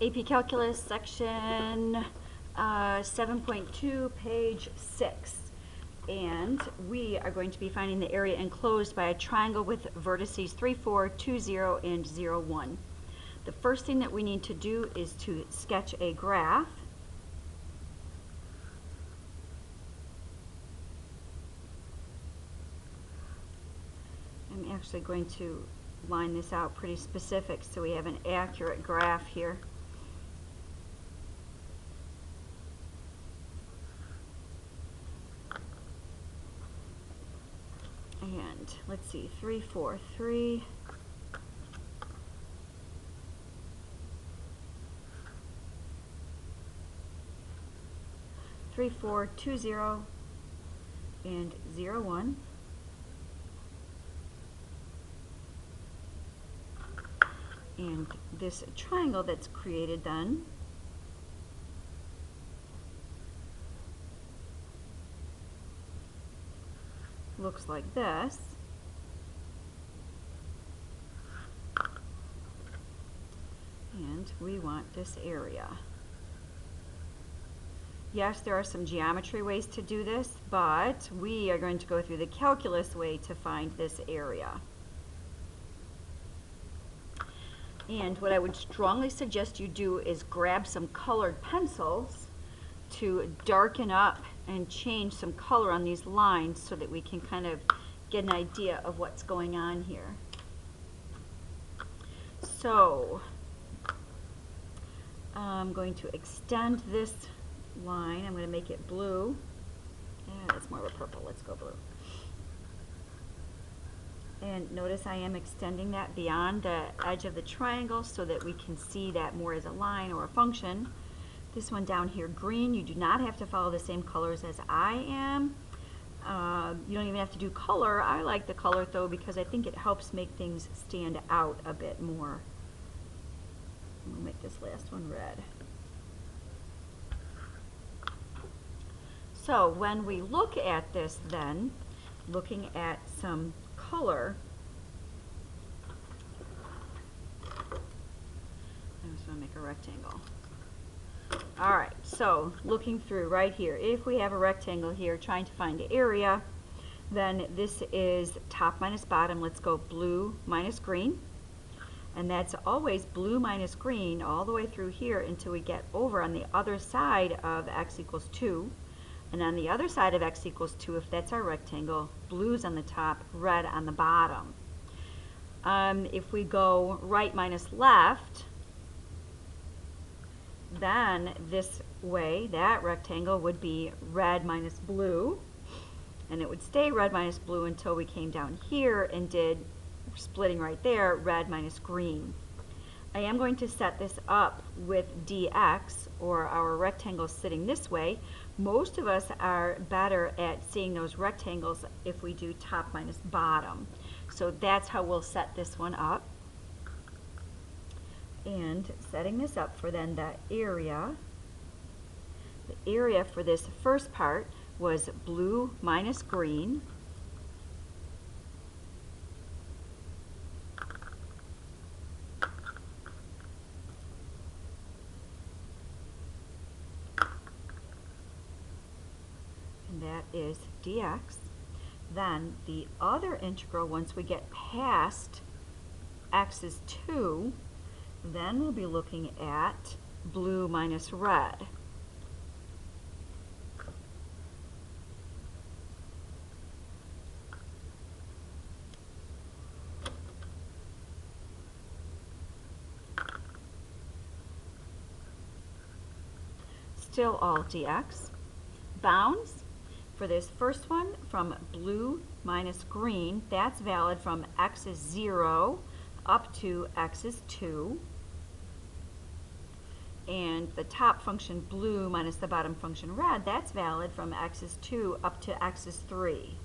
AP Calculus, section 7.2, page 6. And we are going to be finding the area enclosed by a triangle with vertices 3, 4, 2, 0, and 0, 1. The first thing that we need to do is to sketch a graph. I'm actually going to line this out pretty specific so we have an accurate graph here. And let's see, 3, 4, 3. Three, 4, 2, 0, and 0, 1. And this triangle that's created then looks like this. And we want this area. Yes, there are some geometry ways to do this, but we are going to go through the calculus way to find this area. And what I would strongly suggest you do is grab some colored pencils to darken up and change some color on these lines so that we can kind of get an idea of what's going on here. So I'm going to extend this line. I'm going to make it blue. Yeah, that's more of a purple. Let's go blue. And notice I am extending that beyond the edge of the triangle so that we can see that more as a line or a function. This one down here, green, you do not have to follow the same colors as I am. You don't even have to do color. I like the color though because I think it helps make things stand out a bit more. We'll make this last one red. So when we look at this then, looking at some color, I just want to make a rectangle. Alright, so looking through right here, if we have a rectangle here trying to find the area, then this is top minus bottom. Let's go blue minus green. And that's always blue minus green all the way through here until we get over on the other side of x equals 2. And on the other side of x equals 2, if that's our rectangle, blue's on the top, red on the bottom. If we go right minus left, then this way, that rectangle would be red minus blue. And it would stay red minus blue until we came down here and did, splitting right there, red minus green. I am going to set this up with dx, or our rectangle sitting this way. Most of us are better at seeing those rectangles if we do top minus bottom. So that's how we'll set this one up. And setting this up for then the area for this first part was blue minus green. That is dx. Then the other integral, once we get past x is 2, then we'll be looking at blue minus red. Still all dx. Bounds. For this first one, from blue minus green, that's valid from x is 0 up to x is 2. And the top function blue minus the bottom function red, that's valid from x is 2 up to x is 3.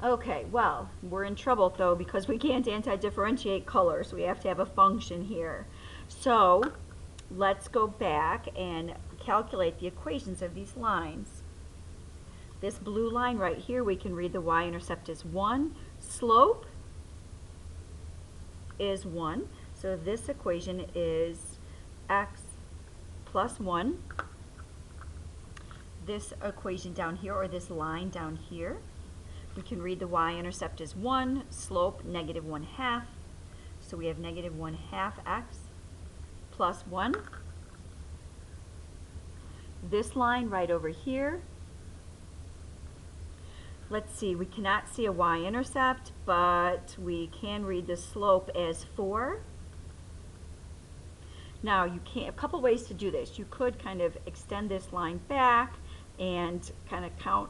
Okay, well, we're in trouble though because we can't anti-differentiate colors. We have to have a function here. So let's go back and calculate the equations of these lines. This blue line right here, we can read the y-intercept as 1. Slope is 1. So this equation is x plus 1. This equation down here, or this line down here, we can read the y-intercept as 1, slope negative 1/2. So we have negative 1/2 x plus 1. This line right over here, let's see, we cannot see a y-intercept, but we can read the slope as 4. Now, you can, a couple ways to do this. You could kind of extend this line back and kind of count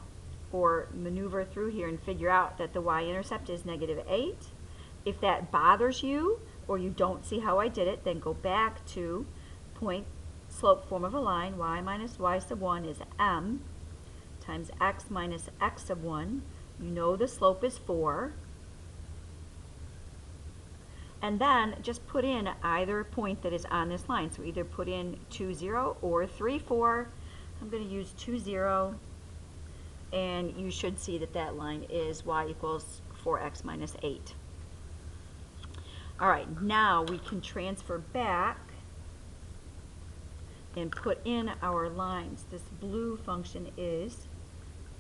or maneuver through here and figure out that the y-intercept is negative 8. If that bothers you, or you don't see how I did it, then go back to point slope form of a line. Y minus y sub 1 is m times x minus x sub 1. You know the slope is 4. And then just put in either point that is on this line. So either put in 2, 0 or 3, 4. I'm going to use 2, 0. And you should see that that line is y equals 4x minus 8. All right, now we can transfer back and put in our lines. This blue function is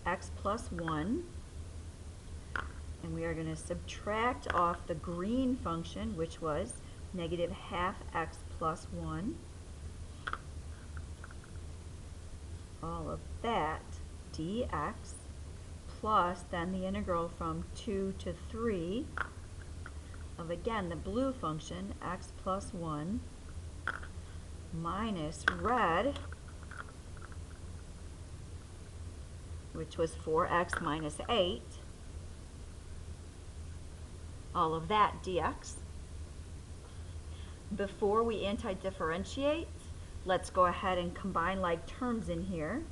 x plus 1. And we are going to subtract off the green function, which was negative 1/2 x plus 1. All of that dx plus then the integral from 2 to 3 of, again, the blue function, x plus 1 minus red, which was 4x minus 8. All of that dx. Before we anti-differentiate, let's go ahead and combine like terms in here.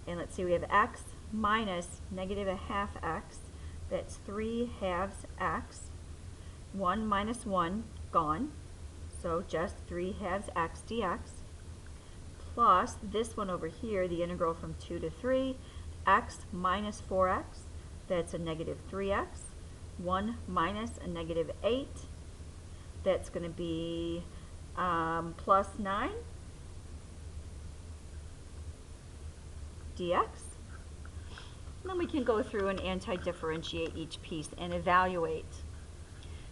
And let's see, we have x minus negative 1/2 x. That's 3/2 x. 1 minus 1 gone. So just 3/2 x dx. Plus this one over here, the integral from 2 to 3, x minus 4x. That's a negative 3x. 1 minus a negative 8. That's going to be plus 9 dx. And then we can go through and anti-differentiate each piece and evaluate.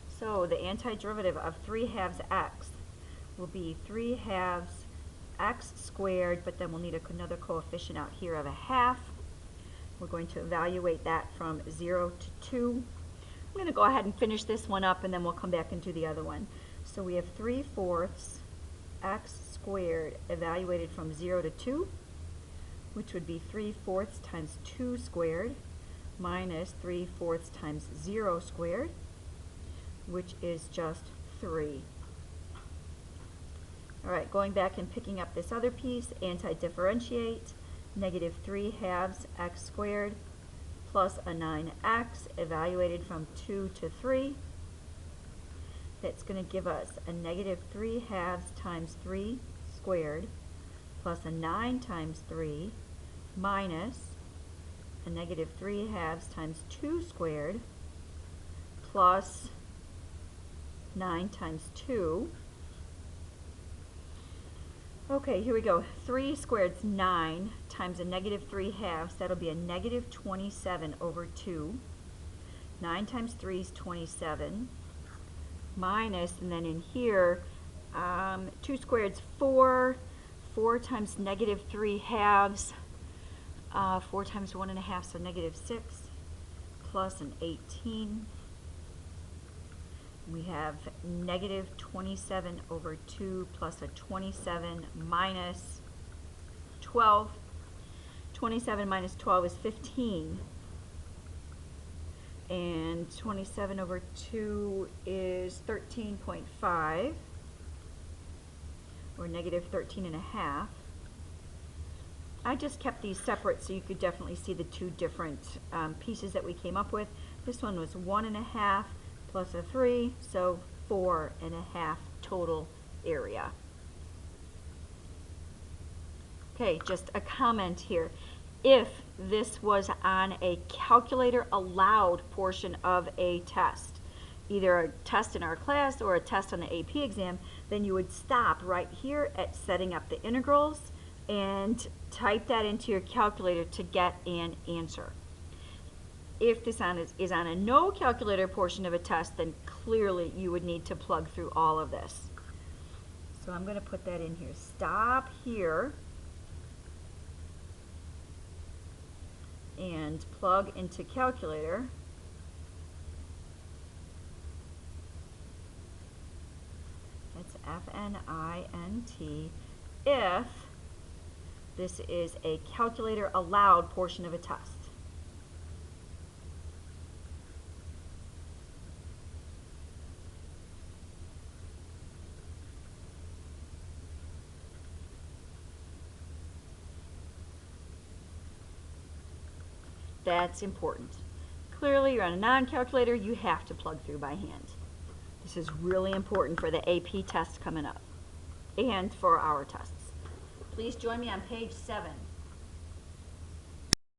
So the antiderivative of 3/2 x will be 3/2 x squared, but then we'll need another coefficient out here of 1/2. We're going to evaluate that from 0 to 2. I'm going to go ahead and finish this one up, and then we'll come back and do the other one. So we have 3/4 x squared evaluated from 0 to 2, which would be 3/4 times 2 squared minus 3/4 times 0 squared, which is just 3. All right, going back and picking up this other piece, anti-differentiate, negative 3/2 x squared plus a 9x evaluated from 2 to 3. That's going to give us a negative 3/2 times 3 squared plus a 9 times 3 minus a negative 3/2 times 2 squared plus 9 times 2. Okay, here we go. 3 squared is 9 times a negative 3/2. That'll be a negative 27 over 2. 9 times 3 is 27. Minus, and then in here, 2 squared is 4. 4 times negative 3/2. 4 times 1.5, so negative 6. Plus an 18. We have negative 27 over 2 plus a 27 minus 12. 27 minus 12 is 15. And 27 over 2 is 13.5, or negative 13.5. I just kept these separate so you could definitely see the two different pieces that we came up with. This one was 1.5 plus a 3, so 4.5 total area. Okay, just a comment here. If this was on a calculator allowed portion of a test, either a test in our class or a test on the AP exam, then you would stop right here at setting up the integrals and type that into your calculator to get an answer. If this is on a no calculator portion of a test, then clearly you would need to plug through all of this. So I'm going to put that in here. Stop here and plug into calculator. That's FNINT if this is a calculator allowed portion of a test. That's important. Clearly, you're on a non-calculator, you have to plug through by hand. This is really important for the AP test coming up and for our tests. Please join me on page 7.